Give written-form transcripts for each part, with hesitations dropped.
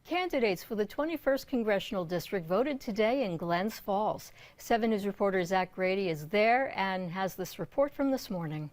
Candidates for the 21st Congressional District voted today in Glens Falls. 7 News reporter Zach Grady is there and has this report from this morning.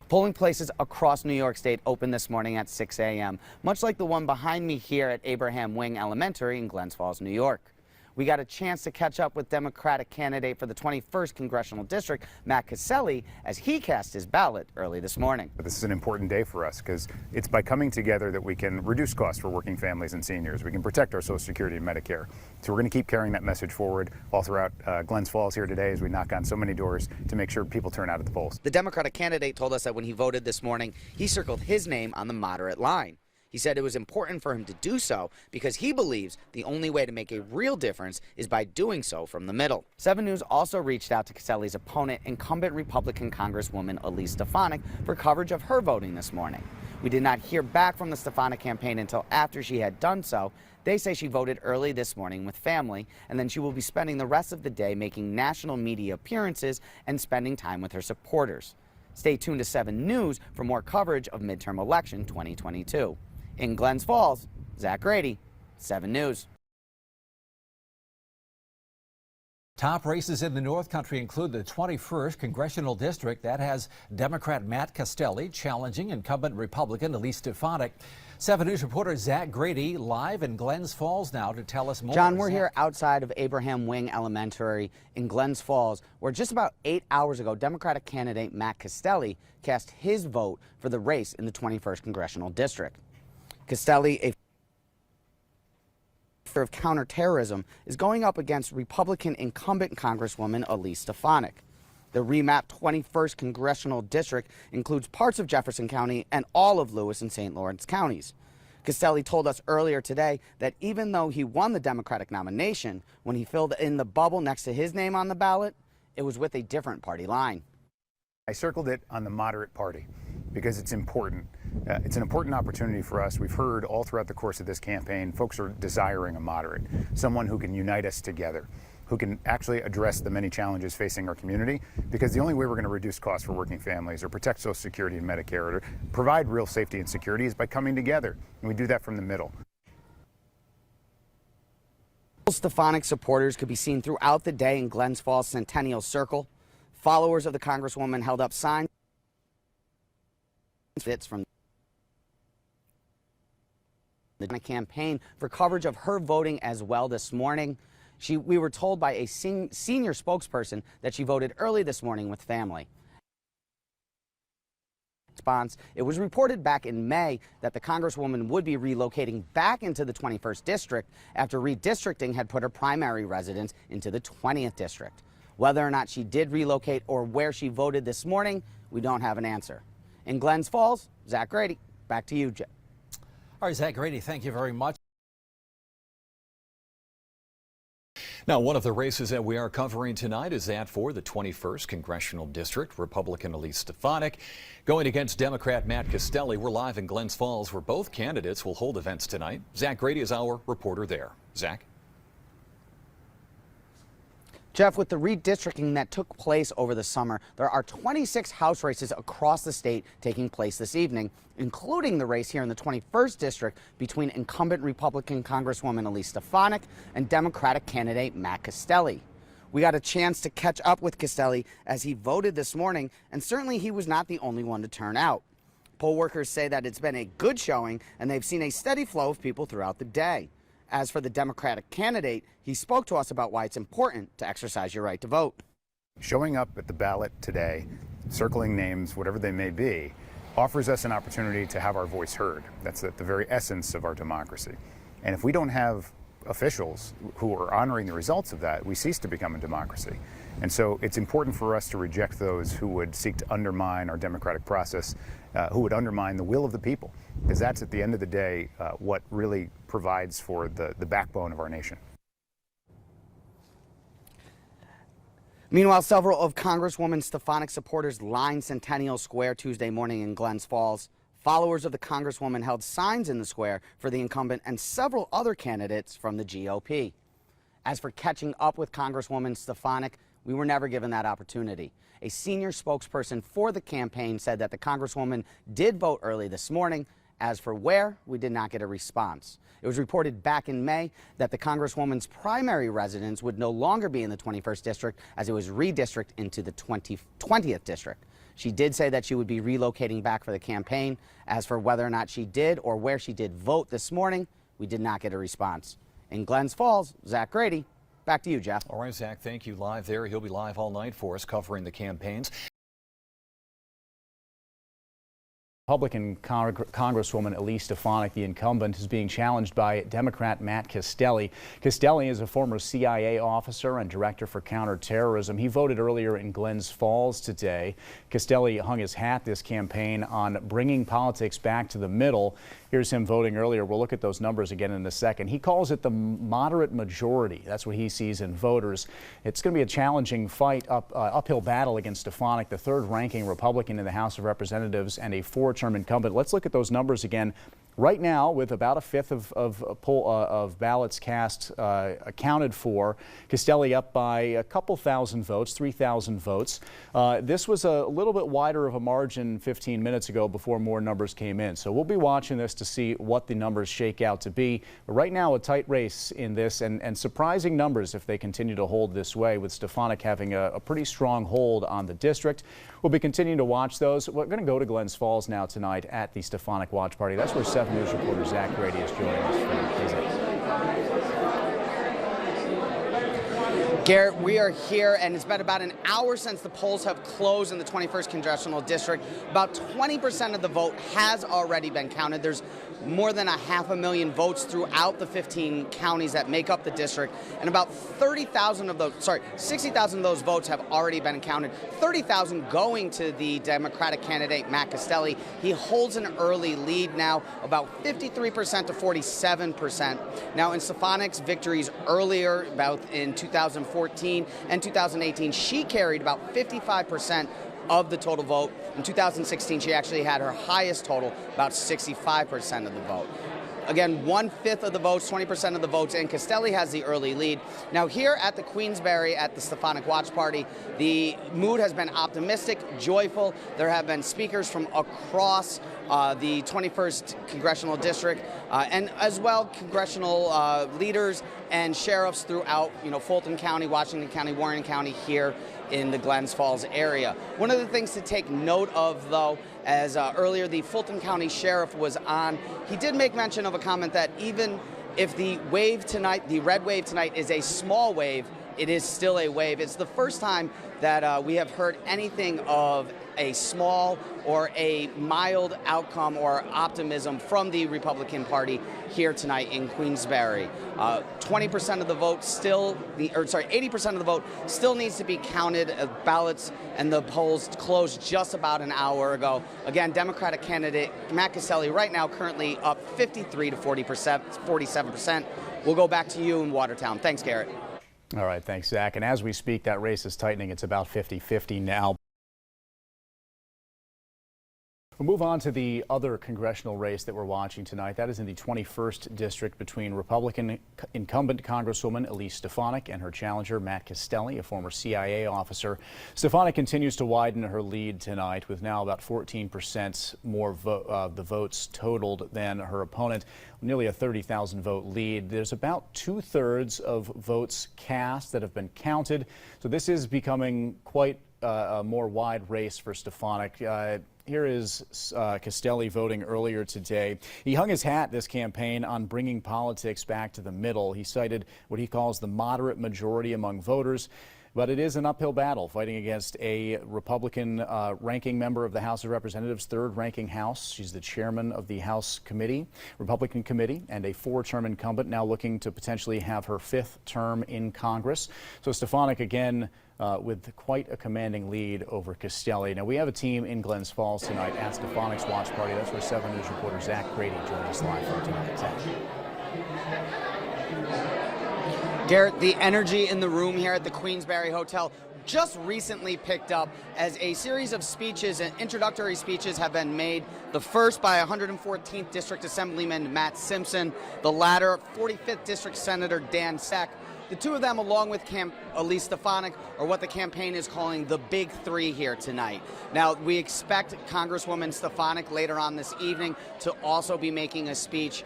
Polling places across New York State opened this morning at 6 a.m., much like the one behind me here at Abraham Wing Elementary in Glens Falls, New York. We got a chance to catch up with Democratic candidate for the 21st Congressional District, Matt Caselli, as he cast his ballot early this morning. This is an important day for us because it's by coming together that we can reduce costs for working families and seniors. We can protect our Social Security and Medicare. So we're going to keep carrying that message forward all throughout Glens Falls here today as we knock on so many doors to make sure people turn out at the polls. The Democratic candidate told us that when he voted this morning, he circled his name on the moderate line. He said it was important for him to do so because he believes the only way to make a real difference is by doing so from the middle. 7 News also reached out to Caselli's opponent, incumbent Republican Congresswoman Elise Stefanik, for coverage of her voting this morning. We did not hear back from the Stefanik campaign until after she had done so. They say she voted early this morning with family, and then she will be spending the rest of the day making national media appearances and spending time with her supporters. Stay tuned to 7 News for more coverage of midterm election 2022. In Glens Falls, Zach Grady, 7 News. Top races in the North Country include the 21st Congressional District. That has Democrat Matt Caselli challenging incumbent Republican Elise Stefanik. 7 News reporter Zach Grady live in Glens Falls now to tell us more. John, we're here outside of Abraham Wing Elementary in Glens Falls, where just about 8 hours ago, Democratic candidate Matt Caselli cast his vote for the race in the 21st Congressional District. Caselli, a of counterterrorism, is going up against Republican incumbent Congresswoman Elise Stefanik. The remapped 21st Congressional District includes parts of Jefferson County and all of Lewis and St. Lawrence counties. Caselli told us earlier today that even though he won the Democratic nomination, when he filled in the bubble next to his name on the ballot, it was with a different party line. I circled it on the moderate party because it's important. It's an important opportunity for us. We've heard all throughout the course of this campaign, folks are desiring a moderate, someone who can unite us together, who can actually address the many challenges facing our community, because the only way we're going to reduce costs for working families or protect Social Security and Medicare or provide real safety and security is by coming together, and we do that from the middle. Stefanik supporters could be seen throughout the day in Glens Falls Centennial Circle. Followers of the Congresswoman held up signs from the campaign for coverage of her voting as well this morning. We were told by a senior spokesperson that she voted early this morning with family. It was reported back in May that the Congresswoman would be relocating back into the 21st District after redistricting had put her primary residence into the 20th District. Whether or not she did relocate or where she voted this morning, we don't have an answer. In Glens Falls, Zach Grady, back to you, Jim. All right, Zach Grady, thank you very much. Now, one of the races that we are covering tonight is that for the 21st Congressional District. Republican Elise Stefanik going against Democrat Matt Caselli. We're live in Glens Falls, where both candidates will hold events tonight. Zach Grady is our reporter there. Zach? Jeff, with the redistricting that took place over the summer, there are 26 House races across the state taking place this evening, including the race here in the 21st District between incumbent Republican Congresswoman Elise Stefanik and Democratic candidate Matt Caselli. We got a chance to catch up with Caselli as he voted this morning, and certainly he was not the only one to turn out. Poll workers say that it's been a good showing, and they've seen a steady flow of people throughout the day. As for the Democratic candidate, he spoke to us about why it's important to exercise your right to vote. Showing up at the ballot today, circling names, whatever they may be, offers us an opportunity to have our voice heard. That's at the very essence of our democracy. And if we don't have officials who are honoring the results of that, we cease to become a democracy. And so it's important for us to reject those who would seek to undermine our democratic process, who would undermine the will of the people, because that's at the end of the day what really provides for the backbone of our nation. Meanwhile, several of Congresswoman Stefanik supporters lined Centennial Square Tuesday morning in Glens Falls. Followers of the Congresswoman held signs in the square for the incumbent and several other candidates from the GOP. As for catching up with Congresswoman Stefanik, we were never given that opportunity. A senior spokesperson for the campaign said that the Congresswoman did vote early this morning As for where, we did not get a response. It was reported back in May that the Congresswoman's primary residence would no longer be in the 21st District as it was redistricted into the 20th District. She did say that she would be relocating back for the campaign. As for whether or not she did or where she did vote this morning, we did not get a response. In Glens Falls, Zach Grady, back to you, Jeff. All right, Zach, thank you. Live there. He'll be live all night for us covering the campaigns. Republican Congresswoman Elise Stefanik, the incumbent, is being challenged by Democrat Matt Castelli. Castelli is a former CIA officer and director for counterterrorism. He voted earlier in Glens Falls today. Castelli hung his hat this campaign on bringing politics back to the middle. Here's him voting earlier. We'll look at those numbers again in a second. He calls it the moderate majority. That's what he sees in voters. It's going to be a challenging fight, uphill battle against Stefanik, the third-ranking Republican in the House of Representatives and a four-term incumbent. Let's look at those numbers again. Right now, with about a fifth of ballots cast accounted for, Castelli up by a couple thousand votes, 3,000 votes. This was a little bit wider of a margin 15 minutes ago before more numbers came in. So we'll be watching this to see what the numbers shake out to be. But right now, a tight race in this and surprising numbers if they continue to hold this way, with Stefanik having a pretty strong hold on the district. We'll be continuing to watch those. We're going to go to Glens Falls now tonight at the Stefanik watch party. That's where 7 News reporter Zach Grady is joining us from. Garrett, we are here, and it's been about an hour since the polls have closed in the 21st Congressional District. About 20% of the vote has already been counted. There's more than 500,000 votes throughout the 15 counties that make up the district, and about 60,000 of those votes have already been counted. 30,000 going to the Democratic candidate Matt Castelli. He holds an early lead now, about 53% to 47%. Now, in Stefanik's victories earlier, about in 2014 and 2018, she carried about 55% of the total vote. In 2016, she actually had her highest total, about 65% of the vote. Again, 1/5 of the votes, 20% of the votes, and Castelli has the early lead. Now, here at the Queensberry at the Stefanik Watch Party, the mood has been optimistic, joyful. There have been speakers from across the 21st Congressional District, and as well congressional leaders and sheriffs throughout, Fulton County, Washington County, Warren County, here in the Glens Falls area. One of the things to take note of, though, as earlier the Fulton County Sheriff was on, he did make mention of a comment that even if the wave tonight, the red wave tonight, is a small wave, it is still a wave. It's the first time that we have heard anything of a small or a mild outcome or optimism from the Republican Party here tonight in Queensberry. 20% of the vote still, 80% of the vote still needs to be counted. Ballots and the polls closed just about an hour ago. Again, Democratic candidate Matt Castelli right now currently up 53 to 47%. We'll go back to you in Watertown. Thanks, Garrett. All right, thanks, Zach. And as we speak, that race is tightening. It's about 50-50 now. We'll move on to the other congressional race that we're watching tonight. That is in the 21st District between Republican incumbent Congresswoman Elise Stefanik and her challenger Matt Castelli, a former CIA officer. Stefanik continues to widen her lead tonight with now about 14% more of the votes totaled than her opponent, nearly a 30,000 vote lead. There's about 2/3 of votes cast that have been counted. So this is becoming quite a more wide race for Stefanik. Here is Castelli voting earlier today. He hung his hat this campaign on bringing politics back to the middle. He cited what he calls the moderate majority among voters. But it is an uphill battle fighting against a Republican ranking member of the House of Representatives, third-ranking House. She's the chairman of the House Committee, Republican Committee, and a four-term incumbent now looking to potentially have her 5th term in Congress. So Stefanik again with quite a commanding lead over Castelli. Now, we have a team in Glens Falls tonight at Stefanik's watch party. That's where 7 News reporter Zach Grady joined us live from tonight. Zach. Garrett, the energy in the room here at the Queensberry Hotel just recently picked up as a series of speeches and introductory speeches have been made. The first by 114th District Assemblyman Matt Simpson, the latter 45th District Senator Dan Seck, The two of them, along with Elise Stefanik, are what the campaign is calling the big three here tonight. Now, we expect Congresswoman Stefanik later on this evening to also be making a speech.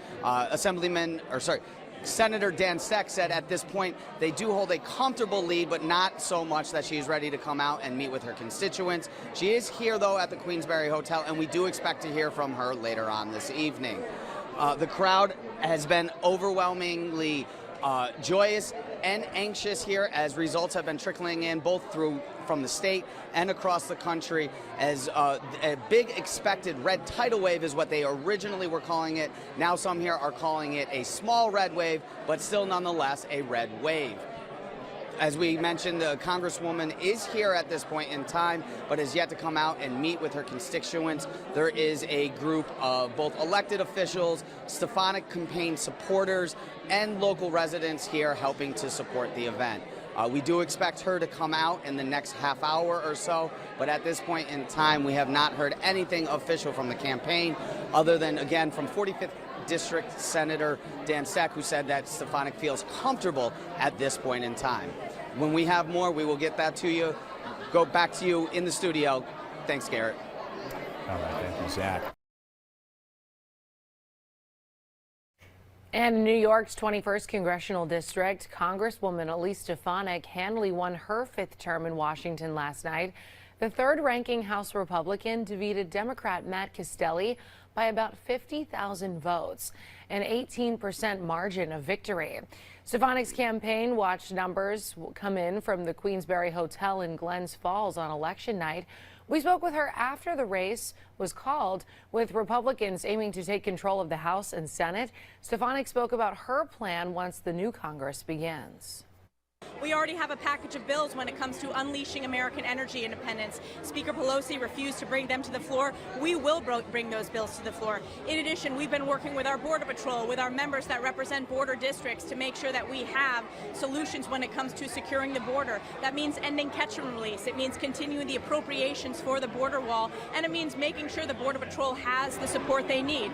Senator Dan Steck said at this point they do hold a comfortable lead, but not so much that she's ready to come out and meet with her constituents. She is here, though, at the Queensberry Hotel, and we do expect to hear from her later on this evening. The crowd has been overwhelmingly joyous and anxious here as results have been trickling in both from the state and across the country as a big expected red tidal wave is what they originally were calling it. Now some here are calling it a small red wave, but still nonetheless a red wave. As we mentioned, the Congresswoman is here at this point in time, but has yet to come out and meet with her constituents. There is a group of both elected officials, Stefanik campaign supporters, and local residents here helping to support the event. We do expect her to come out in the next half hour or so, but at this point in time, we have not heard anything official from the campaign, other than, again, from 45th District Senator Dan Steck, who said that Stefanik feels comfortable at this point in time. When we have more, we will get that to you. Go back to you in the studio. Thanks, Garrett. All right, thank you, Zach. And in New York's 21st Congressional District, Congresswoman Elise Stefanik handily won her 5th term in Washington last night. The third-ranking House Republican defeated Democrat Matt Castelli by about 50,000 votes, an 18% margin of victory. Stefanik's campaign watched numbers come in from the Queensberry Hotel in Glens Falls on election night. We spoke with her after the race was called, with Republicans aiming to take control of the House and Senate. Stefanik spoke about her plan once the new Congress begins. We already have a package of bills when it comes to unleashing American energy independence. Speaker Pelosi refused to bring them to the floor. We will bring those bills to the floor. In addition, we've been working with our Border Patrol, with our members that represent border districts, to make sure that we have solutions when it comes to securing the border. That means ending catch and release. It means continuing the appropriations for the border wall, and it means making sure the Border Patrol has the support they need.